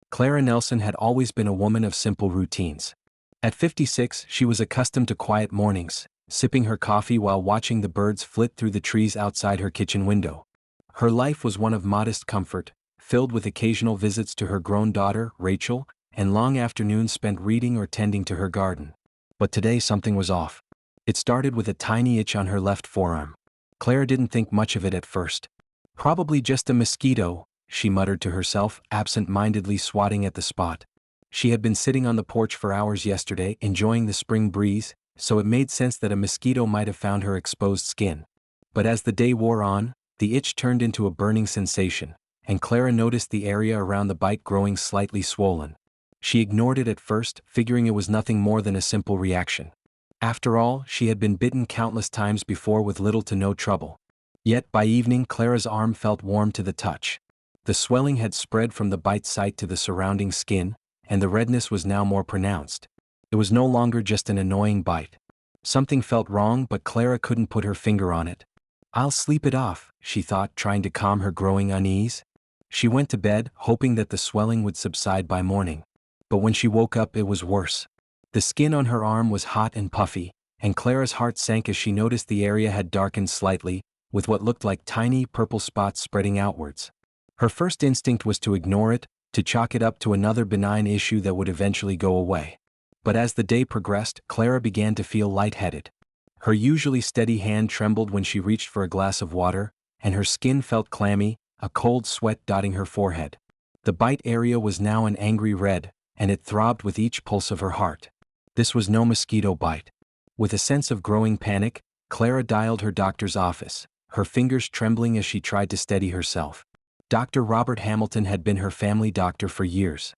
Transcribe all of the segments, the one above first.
Clara Nelson had always been a woman of simple routines. At 56, she was accustomed to quiet mornings, sipping her coffee while watching the birds flit through the trees outside her kitchen window. Her life was one of modest comfort, filled with occasional visits to her grown daughter, Rachel, and long afternoons spent reading or tending to her garden. But today something was off. It started with a tiny itch on her left forearm. Clara didn't think much of it at first. Probably just a mosquito, she muttered to herself, absent-mindedly swatting at the spot. She had been sitting on the porch for hours yesterday, enjoying the spring breeze, so it made sense that a mosquito might have found her exposed skin. But as the day wore on, the itch turned into a burning sensation, and Clara noticed the area around the bite growing slightly swollen. She ignored it at first, figuring it was nothing more than a simple reaction. After all, she had been bitten countless times before with little to no trouble. Yet by evening Clara's arm felt warm to the touch. The swelling had spread from the bite site to the surrounding skin, and the redness was now more pronounced. It was no longer just an annoying bite. Something felt wrong, but Clara couldn't put her finger on it. "I'll sleep it off," she thought, trying to calm her growing unease. She went to bed, hoping that the swelling would subside by morning. But when she woke up, it was worse. The skin on her arm was hot and puffy, and Clara's heart sank as she noticed the area had darkened slightly, with what looked like tiny purple spots spreading outwards. Her first instinct was to ignore it, to chalk it up to another benign issue that would eventually go away. But as the day progressed, Clara began to feel lightheaded. Her usually steady hand trembled when she reached for a glass of water, and her skin felt clammy, a cold sweat dotting her forehead. The bite area was now an angry red, and it throbbed with each pulse of her heart. This was no mosquito bite. With a sense of growing panic, Clara dialed her doctor's office, her fingers trembling as she tried to steady herself. Dr. Robert Hamilton had been her family doctor for years.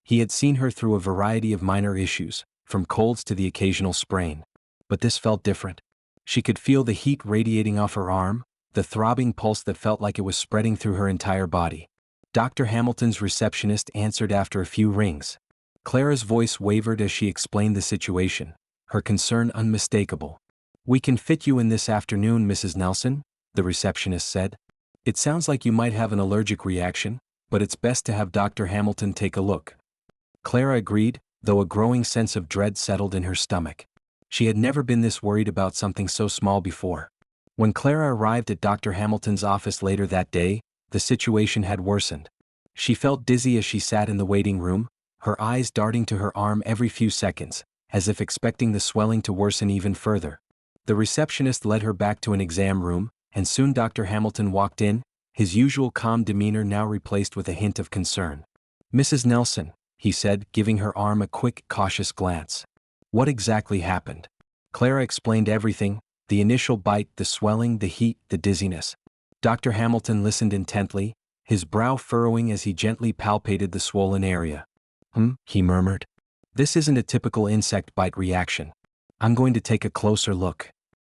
He had seen her through a variety of minor issues, from colds to the occasional sprain. But this felt different. She could feel the heat radiating off her arm, the throbbing pulse that felt like it was spreading through her entire body. Dr. Hamilton's receptionist answered after a few rings. Clara's voice wavered as she explained the situation, her concern unmistakable. "We can fit you in this afternoon, Mrs. Nelson," the receptionist said. "It sounds like you might have an allergic reaction, but it's best to have Dr. Hamilton take a look." Clara agreed, though a growing sense of dread settled in her stomach. She had never been this worried about something so small before. When Clara arrived at Dr. Hamilton's office later that day, the situation had worsened. She felt dizzy as she sat in the waiting room, her eyes darting to her arm every few seconds, as if expecting the swelling to worsen even further. The receptionist led her back to an exam room, and soon Dr. Hamilton walked in, his usual calm demeanor now replaced with a hint of concern. "Mrs. Nelson," he said, giving her arm a quick, cautious glance. "What exactly happened?" Clara explained everything: the initial bite, the swelling, the heat, the dizziness. Dr. Hamilton listened intently, his brow furrowing as he gently palpated the swollen area. He murmured. "This isn't a typical insect bite reaction. I'm going to take a closer look."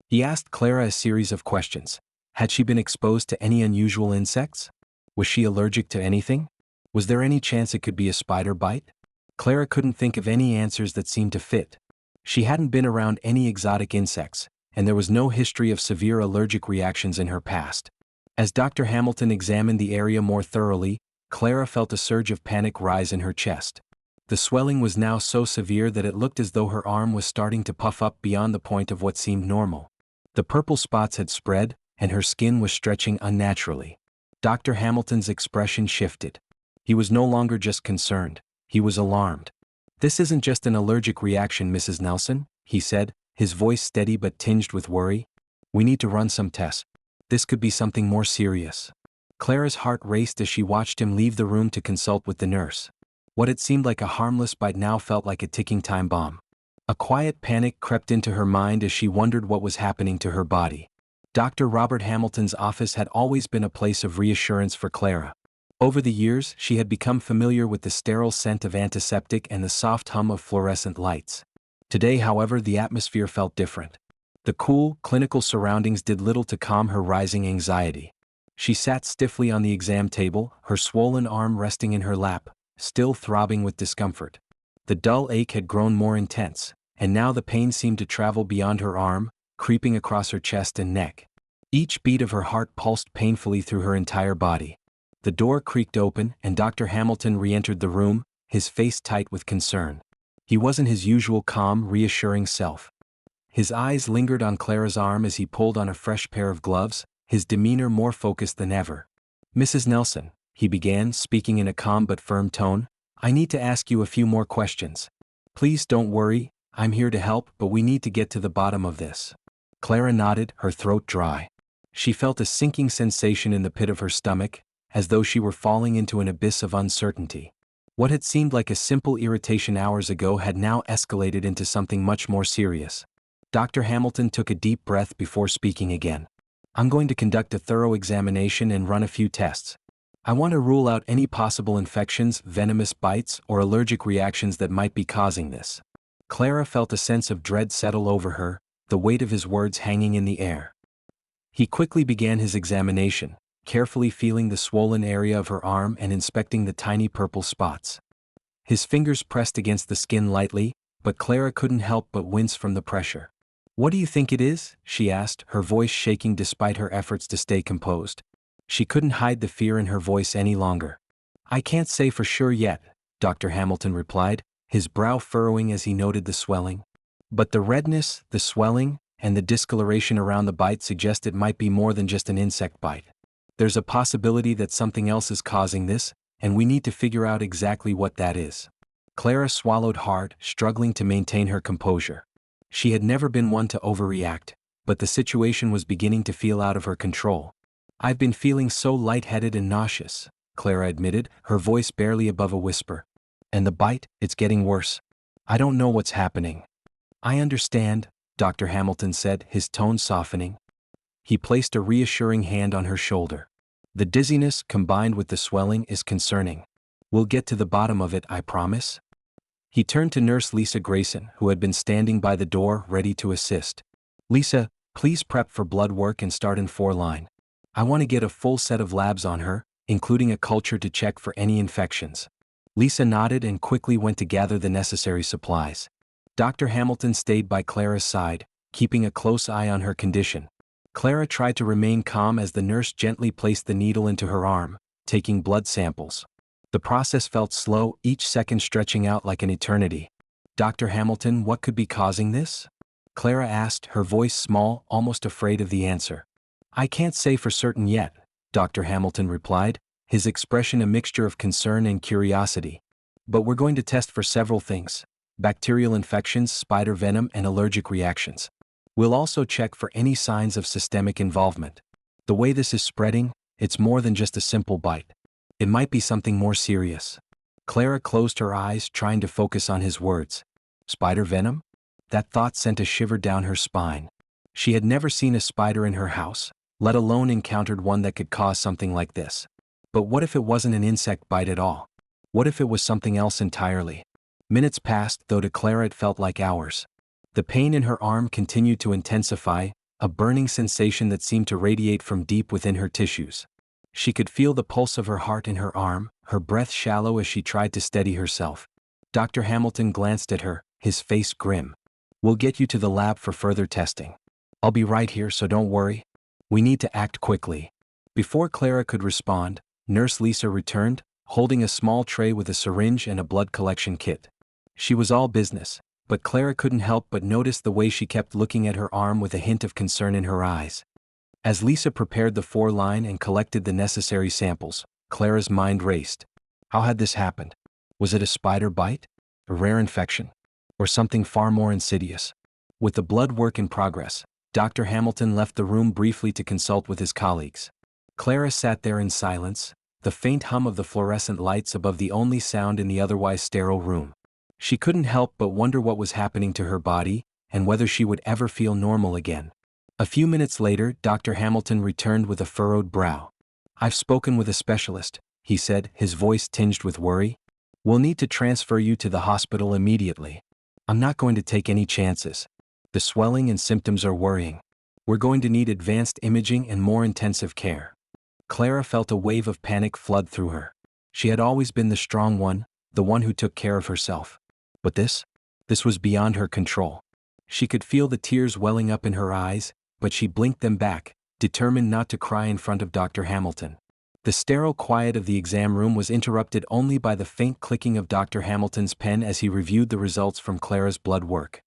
He asked Clara a series of questions. Had she been exposed to any unusual insects? Was she allergic to anything? Was there any chance it could be a spider bite? Clara couldn't think of any answers that seemed to fit. She hadn't been around any exotic insects, and there was no history of severe allergic reactions in her past. As Dr. Hamilton examined the area more thoroughly, Clara felt a surge of panic rise in her chest. The swelling was now so severe that it looked as though her arm was starting to puff up beyond the point of what seemed normal. The purple spots had spread, and her skin was stretching unnaturally. Dr. Hamilton's expression shifted. He was no longer just concerned, he was alarmed. "This isn't just an allergic reaction, Mrs. Nelson," he said, his voice steady but tinged with worry. "We need to run some tests. This could be something more serious." Clara's heart raced as she watched him leave the room to consult with the nurse. What had seemed like a harmless bite now felt like a ticking time bomb. A quiet panic crept into her mind as she wondered what was happening to her body. Dr. Robert Hamilton's office had always been a place of reassurance for Clara. Over the years, she had become familiar with the sterile scent of antiseptic and the soft hum of fluorescent lights. Today, however, the atmosphere felt different. The cool, clinical surroundings did little to calm her rising anxiety. She sat stiffly on the exam table, her swollen arm resting in her lap, still throbbing with discomfort. The dull ache had grown more intense, and now the pain seemed to travel beyond her arm, creeping across her chest and neck. Each beat of her heart pulsed painfully through her entire body. The door creaked open and Dr. Hamilton re-entered the room, his face tight with concern. He wasn't his usual calm, reassuring self. His eyes lingered on Clara's arm as he pulled on a fresh pair of gloves, his demeanor more focused than ever. "Mrs. Nelson," he began, speaking in a calm but firm tone, "I need to ask you a few more questions. Please don't worry, I'm here to help, but we need to get to the bottom of this." Clara nodded, her throat dry. She felt a sinking sensation in the pit of her stomach, as though she were falling into an abyss of uncertainty. What had seemed like a simple irritation hours ago had now escalated into something much more serious. Dr. Hamilton took a deep breath before speaking again. "I'm going to conduct a thorough examination and run a few tests. I want to rule out any possible infections, venomous bites, or allergic reactions that might be causing this." Clara felt a sense of dread settle over her, the weight of his words hanging in the air. He quickly began his examination, carefully feeling the swollen area of her arm and inspecting the tiny purple spots. His fingers pressed against the skin lightly, but Clara couldn't help but wince from the pressure. "What do you think it is?" she asked, her voice shaking despite her efforts to stay composed. She couldn't hide the fear in her voice any longer. "I can't say for sure yet," Dr. Hamilton replied, his brow furrowing as he noted the swelling. "But the redness, the swelling, and the discoloration around the bite suggest it might be more than just an insect bite. There's a possibility that something else is causing this, and we need to figure out exactly what that is." Clara swallowed hard, struggling to maintain her composure. She had never been one to overreact, but the situation was beginning to feel out of her control. "I've been feeling so lightheaded and nauseous," Clara admitted, her voice barely above a whisper. "And the bite, it's getting worse. I don't know what's happening." "I understand," Dr. Hamilton said, his tone softening. He placed a reassuring hand on her shoulder. "The dizziness, combined with the swelling, is concerning. We'll get to the bottom of it, I promise." He turned to Nurse Lisa Grayson, who had been standing by the door, ready to assist. "Lisa, please prep for blood work and start in 4-line. I want to get a full set of labs on her, including a culture to check for any infections." Lisa nodded and quickly went to gather the necessary supplies. Dr. Hamilton stayed by Clara's side, keeping a close eye on her condition. Clara tried to remain calm as the nurse gently placed the needle into her arm, taking blood samples. The process felt slow, each second stretching out like an eternity. "Dr. Hamilton, what could be causing this?" Clara asked, her voice small, almost afraid of the answer. "I can't say for certain yet," Dr. Hamilton replied, his expression a mixture of concern and curiosity. "But we're going to test for several things: bacterial infections, spider venom, and allergic reactions. We'll also check for any signs of systemic involvement. The way this is spreading, it's more than just a simple bite. It might be something more serious." Clara closed her eyes, trying to focus on his words. Spider venom? That thought sent a shiver down her spine. She had never seen a spider in her house, let alone encountered one that could cause something like this. But what if it wasn't an insect bite at all? What if it was something else entirely? Minutes passed, though to Clara it felt like hours. The pain in her arm continued to intensify, a burning sensation that seemed to radiate from deep within her tissues. She could feel the pulse of her heart in her arm, her breath shallow as she tried to steady herself. Dr. Hamilton glanced at her, his face grim. "We'll get you to the lab for further testing. I'll be right here, so don't worry. We need to act quickly." Before Clara could respond, Nurse Lisa returned, holding a small tray with a syringe and a blood collection kit. She was all business, but Clara couldn't help but notice the way she kept looking at her arm with a hint of concern in her eyes. As Lisa prepared the 4-line and collected the necessary samples, Clara's mind raced. How had this happened? Was it a spider bite? A rare infection? Or something far more insidious? With the blood work in progress, Dr. Hamilton left the room briefly to consult with his colleagues. Clara sat there in silence, the faint hum of the fluorescent lights above the only sound in the otherwise sterile room. She couldn't help but wonder what was happening to her body, and whether she would ever feel normal again. A few minutes later, Dr. Hamilton returned with a furrowed brow. "I've spoken with a specialist," he said, his voice tinged with worry. "We'll need to transfer you to the hospital immediately. I'm not going to take any chances. The swelling and symptoms are worrying. We're going to need advanced imaging and more intensive care." Clara felt a wave of panic flood through her. She had always been the strong one, the one who took care of herself. But this was beyond her control. She could feel the tears welling up in her eyes, but she blinked them back, determined not to cry in front of Dr. Hamilton. The sterile quiet of the exam room was interrupted only by the faint clicking of Dr. Hamilton's pen as he reviewed the results from Clara's blood work.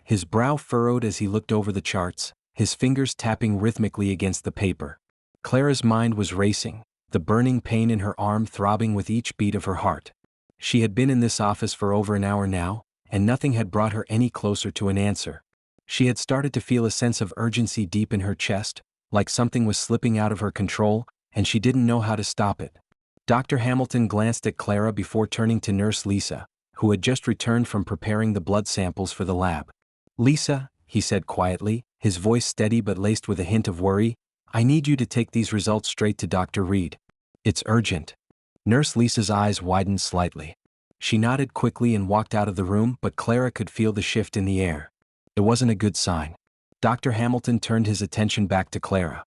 His brow furrowed as he looked over the charts, his fingers tapping rhythmically against the paper. Clara's mind was racing, the burning pain in her arm throbbing with each beat of her heart. She had been in this office for over an hour now, and nothing had brought her any closer to an answer. She had started to feel a sense of urgency deep in her chest, like something was slipping out of her control, and she didn't know how to stop it. Dr. Hamilton glanced at Clara before turning to Nurse Lisa, who had just returned from preparing the blood samples for the lab. "Lisa," he said quietly, his voice steady but laced with a hint of worry, "I need you to take these results straight to Dr. Reed. It's urgent." Nurse Lisa's eyes widened slightly. She nodded quickly and walked out of the room, but Clara could feel the shift in the air. It wasn't a good sign. Dr. Hamilton turned his attention back to Clara.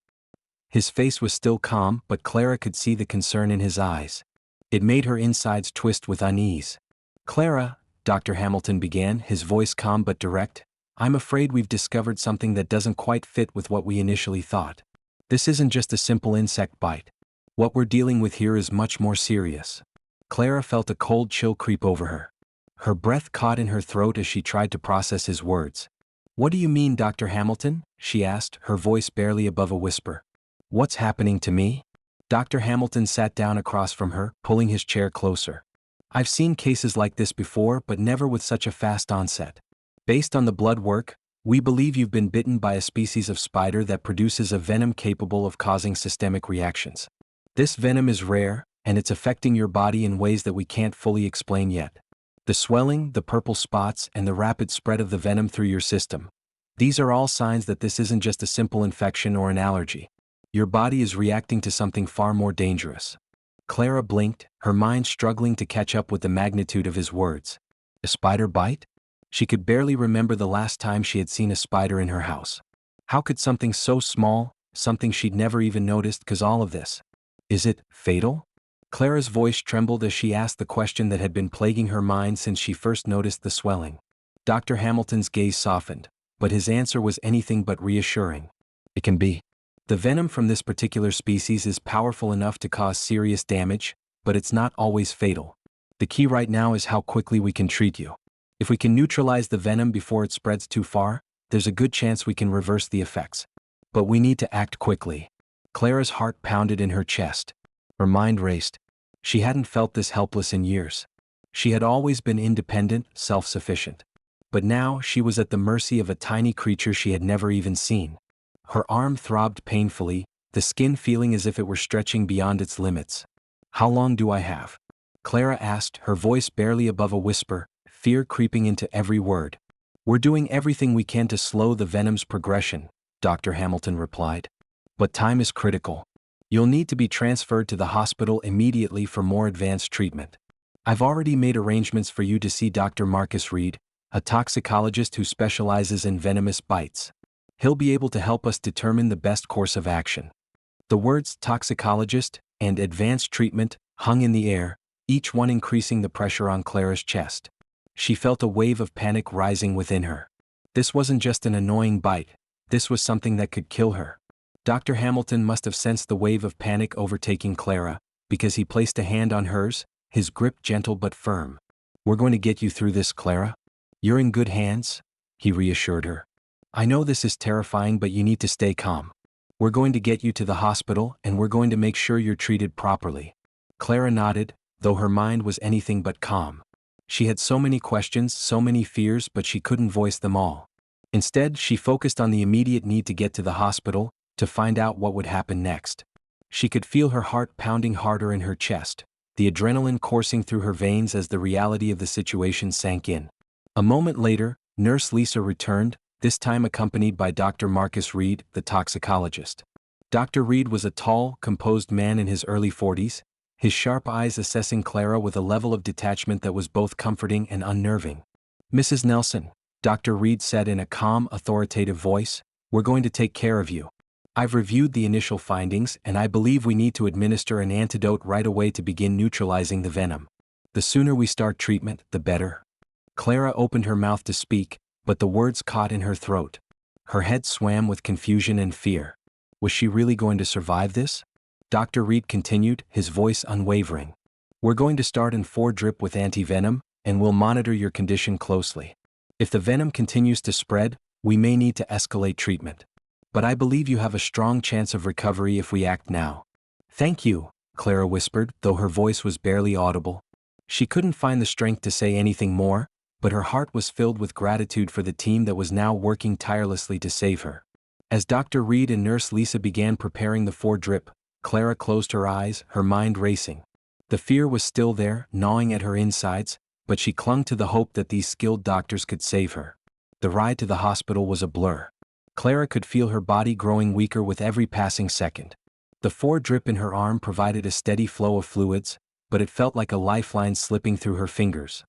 His face was still calm, but Clara could see the concern in his eyes. It made her insides twist with unease. "Clara," Dr. Hamilton began, his voice calm but direct, "I'm afraid we've discovered something that doesn't quite fit with what we initially thought. This isn't just a simple insect bite. What we're dealing with here is much more serious." Clara felt a cold chill creep over her. Her breath caught in her throat as she tried to process his words. "What do you mean, Dr. Hamilton?" she asked, her voice barely above a whisper. "What's happening to me?" Dr. Hamilton sat down across from her, pulling his chair closer. "I've seen cases like this before, but never with such a fast onset. Based on the blood work, we believe you've been bitten by a species of spider that produces a venom capable of causing systemic reactions. This venom is rare, and it's affecting your body in ways that we can't fully explain yet. The swelling, the purple spots, and the rapid spread of the venom through your system. These are all signs that this isn't just a simple infection or an allergy. Your body is reacting to something far more dangerous." Clara blinked, her mind struggling to catch up with the magnitude of his words. A spider bite? She could barely remember the last time she had seen a spider in her house. How could something so small, something she'd never even noticed, cause all of this? Is it fatal? Clara's voice trembled as she asked the question that had been plaguing her mind since she first noticed the swelling. Dr. Hamilton's gaze softened, but his answer was anything but reassuring. "It can be. The venom from this particular species is powerful enough to cause serious damage, but it's not always fatal. The key right now is how quickly we can treat you. If we can neutralize the venom before it spreads too far, there's a good chance we can reverse the effects. But we need to act quickly." Clara's heart pounded in her chest. Her mind raced. She hadn't felt this helpless in years. She had always been independent, self-sufficient. But now she was at the mercy of a tiny creature she had never even seen. Her arm throbbed painfully, the skin feeling as if it were stretching beyond its limits. "How long do I have?" Clara asked, her voice barely above a whisper, fear creeping into every word. "We're doing everything we can to slow the venom's progression," Dr. Hamilton replied. "But time is critical. You'll need to be transferred to the hospital immediately for more advanced treatment. I've already made arrangements for you to see Dr. Marcus Reed, a toxicologist who specializes in venomous bites. He'll be able to help us determine the best course of action." The words toxicologist and advanced treatment hung in the air, each one increasing the pressure on Clara's chest. She felt a wave of panic rising within her. This wasn't just an annoying bite, this was something that could kill her. Dr. Hamilton must have sensed the wave of panic overtaking Clara, because he placed a hand on hers, his grip gentle but firm. "We're going to get you through this, Clara. You're in good hands," he reassured her. "I know this is terrifying, but you need to stay calm. We're going to get you to the hospital, and we're going to make sure you're treated properly." Clara nodded, though her mind was anything but calm. She had so many questions, so many fears, but she couldn't voice them all. Instead, she focused on the immediate need to get to the hospital, to find out what would happen next. She could feel her heart pounding harder in her chest, the adrenaline coursing through her veins as the reality of the situation sank in. A moment later, Nurse Lisa returned, this time accompanied by Dr. Marcus Reed, the toxicologist. Dr. Reed was a tall, composed man in his early 40s, his sharp eyes assessing Clara with a level of detachment that was both comforting and unnerving. "Mrs. Nelson," Dr. Reed said in a calm, authoritative voice, "we're going to take care of you. I've reviewed the initial findings, and I believe we need to administer an antidote right away to begin neutralizing the venom. The sooner we start treatment, the better." Clara opened her mouth to speak, but the words caught in her throat. Her head swam with confusion and fear. Was she really going to survive this? Dr. Reed continued, his voice unwavering. We're going to start in 4 drip with anti-venom, and we'll monitor your condition closely. If the venom continues to spread, we may need to escalate treatment. But I believe you have a strong chance of recovery if we act now. Thank you, Clara whispered, though her voice was barely audible. She couldn't find the strength to say anything more, but her heart was filled with gratitude for the team that was now working tirelessly to save her. As Dr. Reed and Nurse Lisa began preparing the 4 drip, Clara closed her eyes, her mind racing. The fear was still there, gnawing at her insides, but she clung to the hope that these skilled doctors could save her. The ride to the hospital was a blur. Clara could feel her body growing weaker with every passing second. The 4 drip in her arm provided a steady flow of fluids, but it felt like a lifeline slipping through her fingers.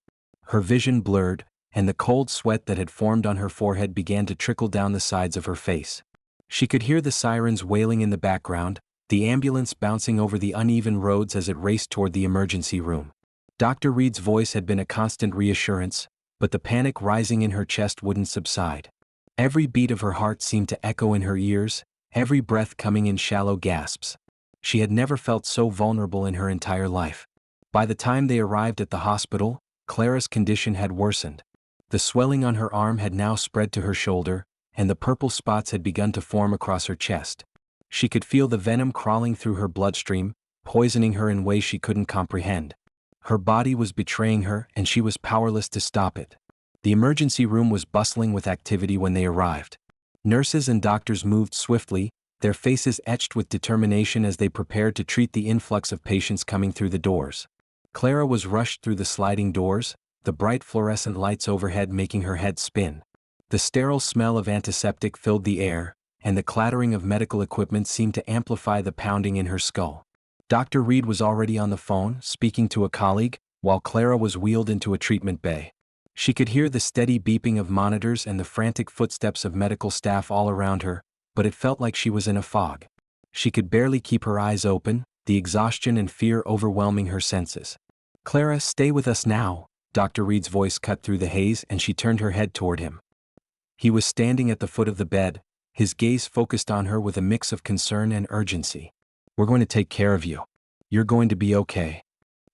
Her vision blurred, and the cold sweat that had formed on her forehead began to trickle down the sides of her face. She could hear the sirens wailing in the background, the ambulance bouncing over the uneven roads as it raced toward the emergency room. Dr. Reed's voice had been a constant reassurance, but the panic rising in her chest wouldn't subside. Every beat of her heart seemed to echo in her ears, every breath coming in shallow gasps. She had never felt so vulnerable in her entire life. By the time they arrived at the hospital, Clara's condition had worsened. The swelling on her arm had now spread to her shoulder, and the purple spots had begun to form across her chest. She could feel the venom crawling through her bloodstream, poisoning her in ways she couldn't comprehend. Her body was betraying her, and she was powerless to stop it. The emergency room was bustling with activity when they arrived. Nurses and doctors moved swiftly, their faces etched with determination as they prepared to treat the influx of patients coming through the doors. Clara was rushed through the sliding doors, the bright fluorescent lights overhead making her head spin. The sterile smell of antiseptic filled the air, and the clattering of medical equipment seemed to amplify the pounding in her skull. Dr. Reed was already on the phone, speaking to a colleague, while Clara was wheeled into a treatment bay. She could hear the steady beeping of monitors and the frantic footsteps of medical staff all around her, but it felt like she was in a fog. She could barely keep her eyes open, the exhaustion and fear overwhelming her senses. Clara, stay with us now, Dr. Reed's voice cut through the haze, and she turned her head toward him. He was standing at the foot of the bed, his gaze focused on her with a mix of concern and urgency. We're going to take care of you. You're going to be okay.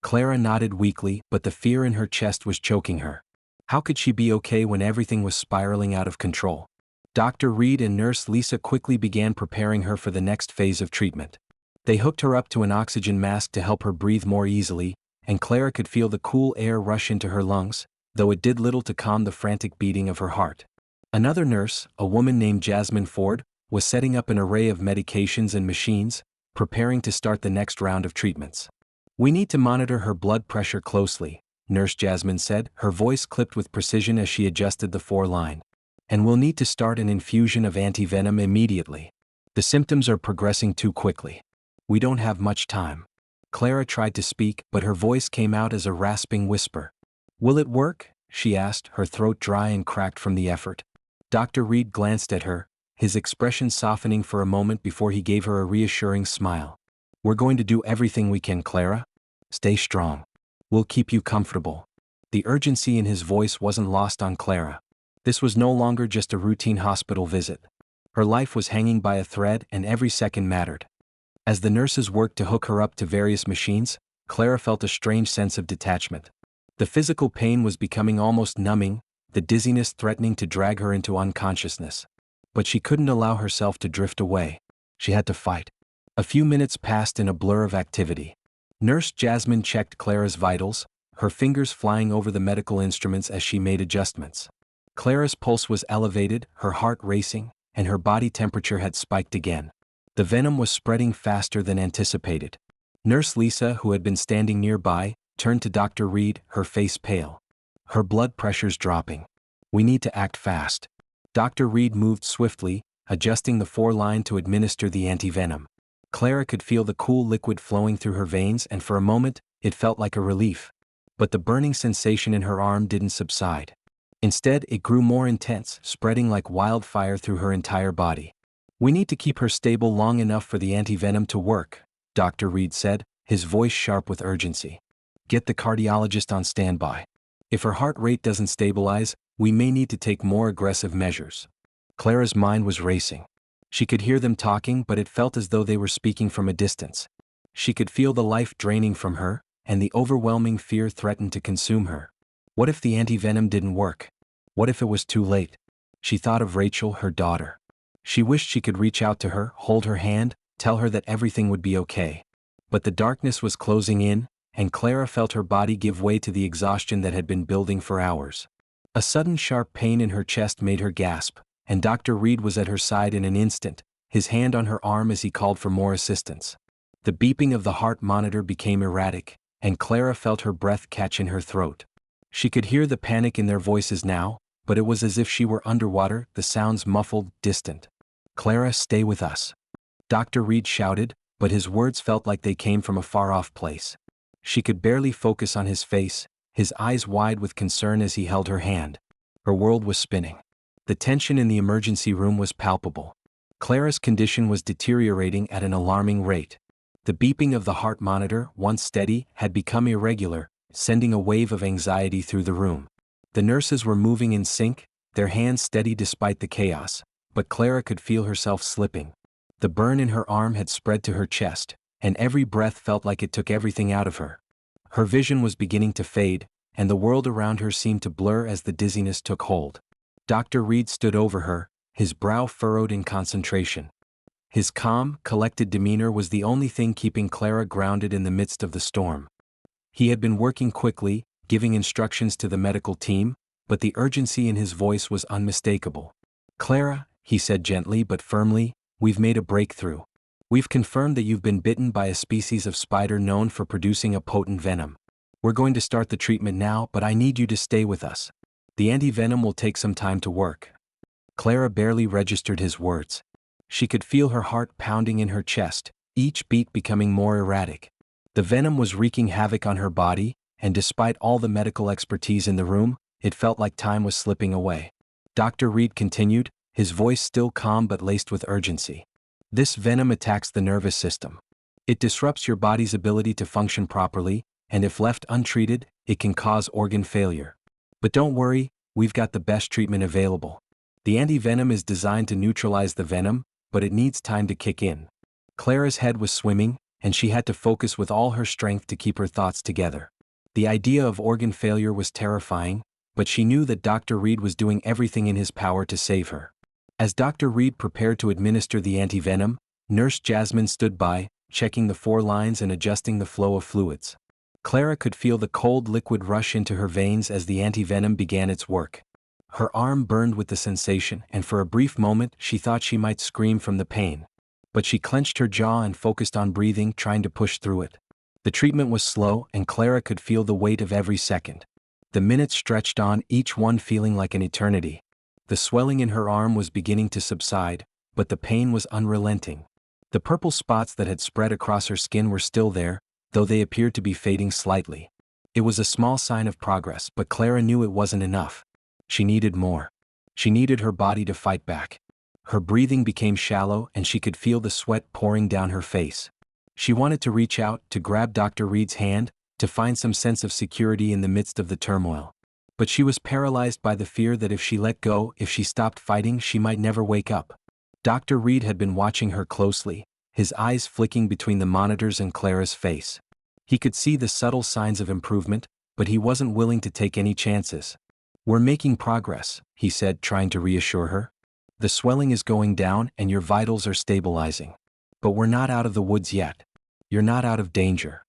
Clara nodded weakly, but the fear in her chest was choking her. How could she be okay when everything was spiraling out of control? Dr. Reed and Nurse Lisa quickly began preparing her for the next phase of treatment. They hooked her up to an oxygen mask to help her breathe more easily, and Clara could feel the cool air rush into her lungs, though it did little to calm the frantic beating of her heart. Another nurse, a woman named Jasmine Ford, was setting up an array of medications and machines, preparing to start the next round of treatments. We need to monitor her blood pressure closely, Nurse Jasmine said, her voice clipped with precision as she adjusted the 4-line. And we'll need to start an infusion of anti-venom immediately. The symptoms are progressing too quickly. We don't have much time. Clara tried to speak, but her voice came out as a rasping whisper. Will it work? She asked, her throat dry and cracked from the effort. Dr. Reed glanced at her, his expression softening for a moment before he gave her a reassuring smile. We're going to do everything we can, Clara. Stay strong. We'll keep you comfortable. The urgency in his voice wasn't lost on Clara. This was no longer just a routine hospital visit. Her life was hanging by a thread, and every second mattered. As the nurses worked to hook her up to various machines, Clara felt a strange sense of detachment. The physical pain was becoming almost numbing, the dizziness threatening to drag her into unconsciousness. But she couldn't allow herself to drift away. She had to fight. A few minutes passed in a blur of activity. Nurse Jasmine checked Clara's vitals, her fingers flying over the medical instruments as she made adjustments. Clara's pulse was elevated, her heart racing, and her body temperature had spiked again. The venom was spreading faster than anticipated. Nurse Lisa, who had been standing nearby, turned to Dr. Reed, her face pale. Her blood pressure's dropping. We need to act fast. Dr. Reed moved swiftly, adjusting the 4-line to administer the anti-venom. Clara could feel the cool liquid flowing through her veins, and for a moment, it felt like a relief. But the burning sensation in her arm didn't subside. Instead, it grew more intense, spreading like wildfire through her entire body. We need to keep her stable long enough for the anti-venom to work, Dr. Reed said, his voice sharp with urgency. Get the cardiologist on standby. If her heart rate doesn't stabilize, we may need to take more aggressive measures. Clara's mind was racing. She could hear them talking, but it felt as though they were speaking from a distance. She could feel the life draining from her, and the overwhelming fear threatened to consume her. What if the anti-venom didn't work? What if it was too late? She thought of Rachel, her daughter. She wished she could reach out to her, hold her hand, tell her that everything would be okay. But the darkness was closing in, and Clara felt her body give way to the exhaustion that had been building for hours. A sudden sharp pain in her chest made her gasp, and Dr. Reed was at her side in an instant, his hand on her arm as he called for more assistance. The beeping of the heart monitor became erratic, and Clara felt her breath catch in her throat. She could hear the panic in their voices now, but it was as if she were underwater, the sounds muffled, distant. "Clara, stay with us," Dr. Reed shouted, but his words felt like they came from a far-off place. She could barely focus on his face, his eyes wide with concern as he held her hand. Her world was spinning. The tension in the emergency room was palpable. Clara's condition was deteriorating at an alarming rate. The beeping of the heart monitor, once steady, had become irregular, sending a wave of anxiety through the room. The nurses were moving in sync, their hands steady despite the chaos, but Clara could feel herself slipping. The burn in her arm had spread to her chest, and every breath felt like it took everything out of her. Her vision was beginning to fade, and the world around her seemed to blur as the dizziness took hold. Dr. Reed stood over her, his brow furrowed in concentration. His calm, collected demeanor was the only thing keeping Clara grounded in the midst of the storm. He had been working quickly, giving instructions to the medical team, but the urgency in his voice was unmistakable. "Clara," he said gently but firmly, "we've made a breakthrough. We've confirmed that you've been bitten by a species of spider known for producing a potent venom. We're going to start the treatment now, but I need you to stay with us. The anti-venom will take some time to work." Clara barely registered his words. She could feel her heart pounding in her chest, each beat becoming more erratic. The venom was wreaking havoc on her body, and despite all the medical expertise in the room, it felt like time was slipping away. Dr. Reed continued, his voice still calm but laced with urgency. "This venom attacks the nervous system. It disrupts your body's ability to function properly, and if left untreated, it can cause organ failure. But don't worry, we've got the best treatment available. The anti-venom is designed to neutralize the venom, but it needs time to kick in." Clara's head was swimming, and she had to focus with all her strength to keep her thoughts together. The idea of organ failure was terrifying, but she knew that Dr. Reed was doing everything in his power to save her. As Dr. Reed prepared to administer the anti-venom, Nurse Jasmine stood by, checking the 4 lines and adjusting the flow of fluids. Clara could feel the cold liquid rush into her veins as the anti-venom began its work. Her arm burned with the sensation, and for a brief moment she thought she might scream from the pain. But she clenched her jaw and focused on breathing, trying to push through it. The treatment was slow, and Clara could feel the weight of every second. The minutes stretched on, each one feeling like an eternity. The swelling in her arm was beginning to subside, but the pain was unrelenting. The purple spots that had spread across her skin were still there, though they appeared to be fading slightly. It was a small sign of progress, but Clara knew it wasn't enough. She needed more. She needed her body to fight back. Her breathing became shallow, and she could feel the sweat pouring down her face. She wanted to reach out, to grab Dr. Reed's hand, to find some sense of security in the midst of the turmoil. But she was paralyzed by the fear that if she let go, if she stopped fighting, she might never wake up. Dr. Reed had been watching her closely, his eyes flicking between the monitors and Clara's face. He could see the subtle signs of improvement, but he wasn't willing to take any chances. "We're making progress," he said, trying to reassure her. "The swelling is going down and your vitals are stabilizing. But we're not out of the woods yet. You're not out of danger."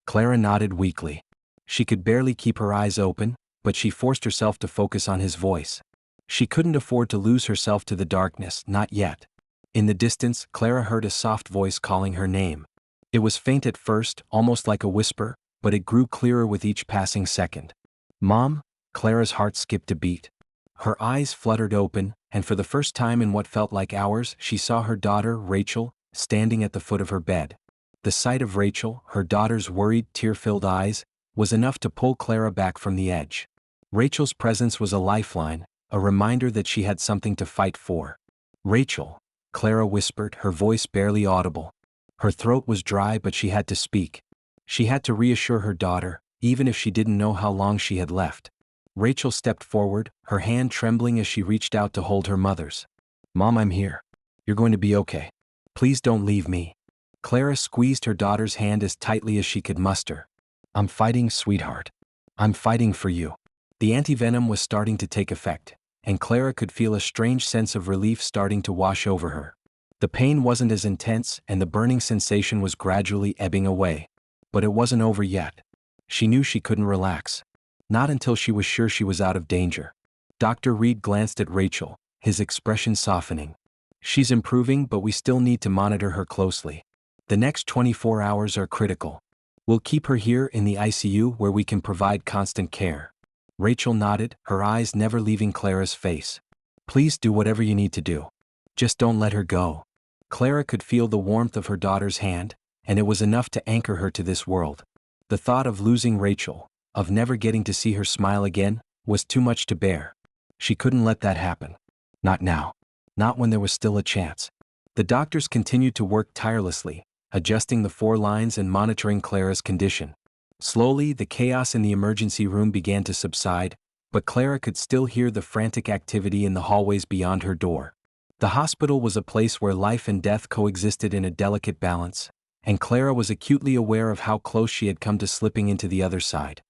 Clara nodded weakly. She could barely keep her eyes open, but she forced herself to focus on his voice. She couldn't afford to lose herself to the darkness, not yet. In the distance, Clara heard a soft voice calling her name. It was faint at first, almost like a whisper, but it grew clearer with each passing second. "Mom?" Clara's heart skipped a beat. Her eyes fluttered open, and for the first time in what felt like hours, she saw her daughter, Rachel, standing at the foot of her bed. The sight of Rachel, her daughter's worried, tear-filled eyes, was enough to pull Clara back from the edge. Rachel's presence was a lifeline, a reminder that she had something to fight for. "Rachel," Clara whispered, her voice barely audible. Her throat was dry, but she had to speak. She had to reassure her daughter, even if she didn't know how long she had left. Rachel stepped forward, her hand trembling as she reached out to hold her mother's. "Mom, I'm here." You're going to be okay. Please don't leave me. Clara squeezed her daughter's hand as tightly as she could muster. I'm fighting, sweetheart. I'm fighting for you. The antivenom was starting to take effect, and Clara could feel a strange sense of relief starting to wash over her. The pain wasn't as intense and the burning sensation was gradually ebbing away. But it wasn't over yet. She knew she couldn't relax. Not until she was sure she was out of danger. Dr. Reed glanced at Rachel, his expression softening. She's improving, but we still need to monitor her closely. The next 24 hours are critical. We'll keep her here in the ICU where we can provide constant care. Rachel nodded, her eyes never leaving Clara's face. Please do whatever you need to do. Just don't let her go. Clara could feel the warmth of her daughter's hand, and it was enough to anchor her to this world. The thought of losing Rachel, of never getting to see her smile again, was too much to bear. She couldn't let that happen. Not now. Not when there was still a chance. The doctors continued to work tirelessly, adjusting the 4 lines and monitoring Clara's condition. Slowly, the chaos in the emergency room began to subside, but Clara could still hear the frantic activity in the hallways beyond her door. The hospital was a place where life and death coexisted in a delicate balance, and Clara was acutely aware of how close she had come to slipping into the other side.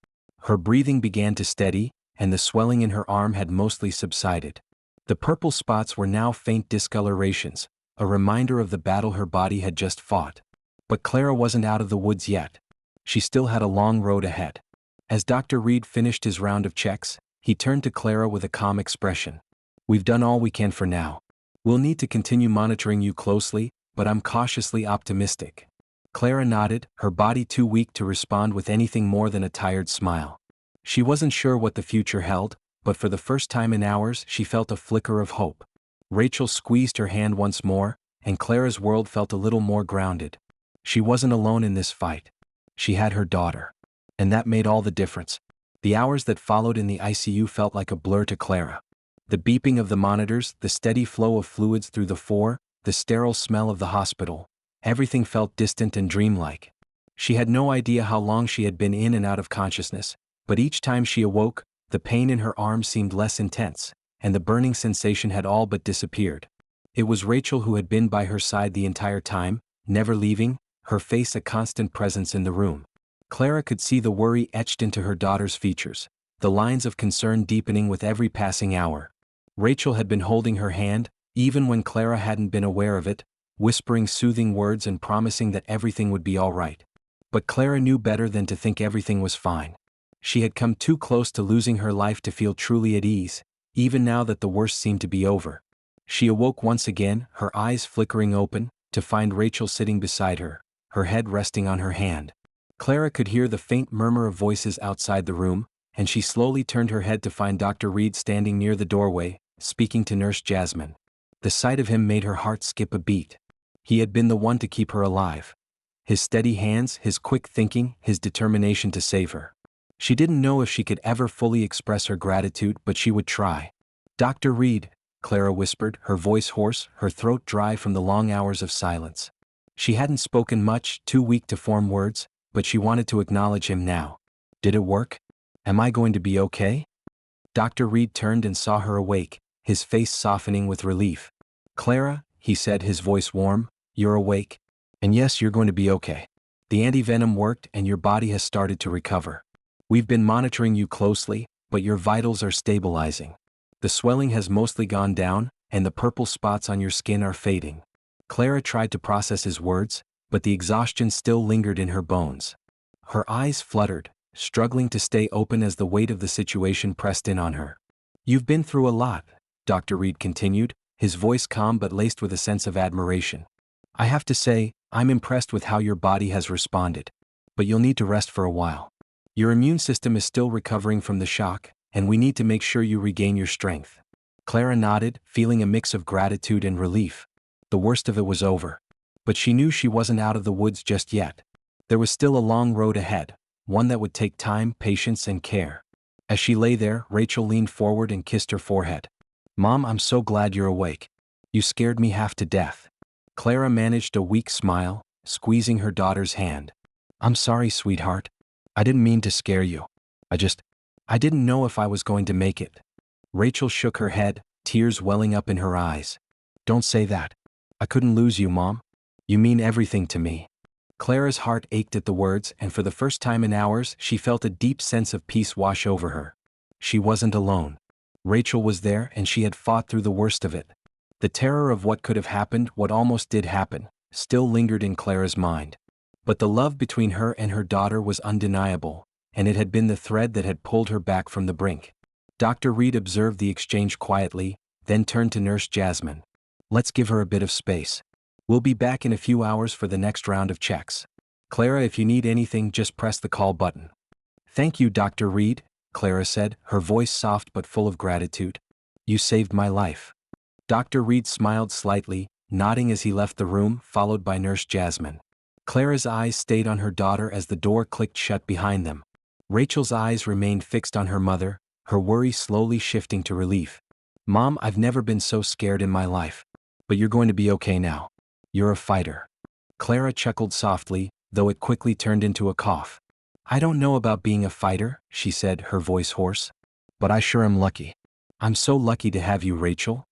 Her breathing began to steady, and the swelling in her arm had mostly subsided. The purple spots were now faint discolorations, a reminder of the battle her body had just fought. But Clara wasn't out of the woods yet. She still had a long road ahead. As Dr. Reed finished his round of checks, he turned to Clara with a calm expression. We've done all we can for now. We'll need to continue monitoring you closely, but I'm cautiously optimistic. Clara nodded, her body too weak to respond with anything more than a tired smile. She wasn't sure what the future held, but for the first time in hours she felt a flicker of hope. Rachel squeezed her hand once more, and Clara's world felt a little more grounded. She wasn't alone in this fight. She had her daughter. And that made all the difference. The hours that followed in the ICU felt like a blur to Clara. The beeping of the monitors, the steady flow of fluids through the 4, the sterile smell of the hospital, everything felt distant and dreamlike. She had no idea how long she had been in and out of consciousness, but each time she awoke, the pain in her arm seemed less intense, and the burning sensation had all but disappeared. It was Rachel who had been by her side the entire time, never leaving, her face a constant presence in the room. Clara could see the worry etched into her daughter's features, the lines of concern deepening with every passing hour. Rachel had been holding her hand, even when Clara hadn't been aware of it, whispering soothing words and promising that everything would be all right. But Clara knew better than to think everything was fine. She had come too close to losing her life to feel truly at ease, even now that the worst seemed to be over. She awoke once again, her eyes flickering open, to find Rachel sitting beside her, her head resting on her hand. Clara could hear the faint murmur of voices outside the room, and she slowly turned her head to find Dr. Reed standing near the doorway, speaking to Nurse Jasmine. The sight of him made her heart skip a beat. He had been the one to keep her alive. His steady hands, his quick thinking, his determination to save her. She didn't know if she could ever fully express her gratitude, but she would try. Dr. Reed, Clara whispered, her voice hoarse, her throat dry from the long hours of silence. She hadn't spoken much, too weak to form words, but she wanted to acknowledge him now. Did it work? Am I going to be okay? Dr. Reed turned and saw her awake, his face softening with relief. Clara, he said, his voice warm, you're awake. And yes, you're going to be okay. The antivenom worked and your body has started to recover. We've been monitoring you closely, but your vitals are stabilizing. The swelling has mostly gone down, and the purple spots on your skin are fading. Clara tried to process his words, but the exhaustion still lingered in her bones. Her eyes fluttered, struggling to stay open as the weight of the situation pressed in on her. You've been through a lot, Dr. Reed continued, his voice calm but laced with a sense of admiration. I have to say, I'm impressed with how your body has responded. But you'll need to rest for a while. Your immune system is still recovering from the shock, and we need to make sure you regain your strength. Clara nodded, feeling a mix of gratitude and relief. The worst of it was over. But she knew she wasn't out of the woods just yet. There was still a long road ahead, one that would take time, patience, and care. As she lay there, Rachel leaned forward and kissed her forehead. Mom, I'm so glad you're awake. You scared me half to death. Clara managed a weak smile, squeezing her daughter's hand. I'm sorry, sweetheart. I didn't mean to scare you. I didn't know if I was going to make it. Rachel shook her head, tears welling up in her eyes. Don't say that. I couldn't lose you, Mom. You mean everything to me. Clara's heart ached at the words, and for the first time in hours she felt a deep sense of peace wash over her. She wasn't alone. Rachel was there, and she had fought through the worst of it. The terror of what could have happened, what almost did happen, still lingered in Clara's mind. But the love between her and her daughter was undeniable, and it had been the thread that had pulled her back from the brink. Dr. Reed observed the exchange quietly, then turned to Nurse Jasmine. Let's give her a bit of space. We'll be back in a few hours for the next round of checks. Clara, if you need anything, just press the call button. Thank you, Dr. Reed, Clara said, her voice soft but full of gratitude. You saved my life. Dr. Reed smiled slightly, nodding as he left the room, followed by Nurse Jasmine. Clara's eyes stayed on her daughter as the door clicked shut behind them. Rachel's eyes remained fixed on her mother, her worry slowly shifting to relief. Mom, I've never been so scared in my life. But you're going to be okay now. You're a fighter. Clara chuckled softly, though it quickly turned into a cough. I don't know about being a fighter, she said, her voice hoarse. But I sure am lucky. I'm so lucky to have you, Rachel.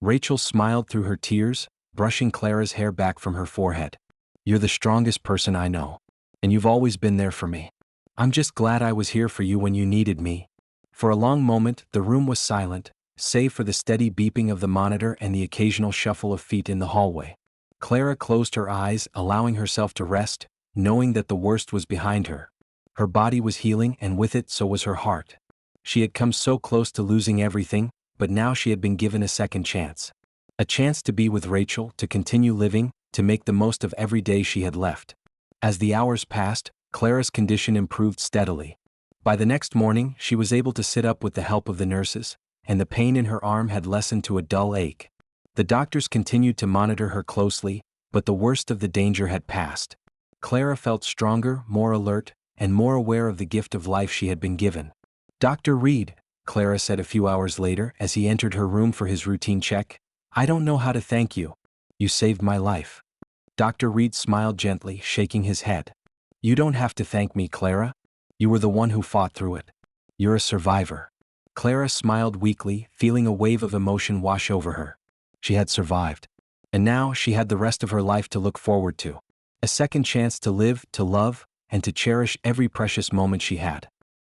Rachel smiled through her tears, brushing Clara's hair back from her forehead. You're the strongest person I know. And you've always been there for me. I'm just glad I was here for you when you needed me. For a long moment, the room was silent, save for the steady beeping of the monitor and the occasional shuffle of feet in the hallway. Clara closed her eyes, allowing herself to rest, knowing that the worst was behind her. Her body was healing, and with it so was her heart. She had come so close to losing everything, but now she had been given a second chance. A chance to be with Rachel, to continue living, to make the most of every day she had left. As the hours passed, Clara's condition improved steadily. By the next morning, she was able to sit up with the help of the nurses, and the pain in her arm had lessened to a dull ache. The doctors continued to monitor her closely, but the worst of the danger had passed. Clara felt stronger, more alert, and more aware of the gift of life she had been given. Dr. Reed, Clara said a few hours later as he entered her room for his routine check, I don't know how to thank you. You saved my life. Dr. Reed smiled gently, shaking his head. You don't have to thank me, Clara. You were the one who fought through it. You're a survivor. Clara smiled weakly, feeling a wave of emotion wash over her. She had survived. And now she had the rest of her life to look forward to. A second chance to live, to love, and to cherish every precious moment she had.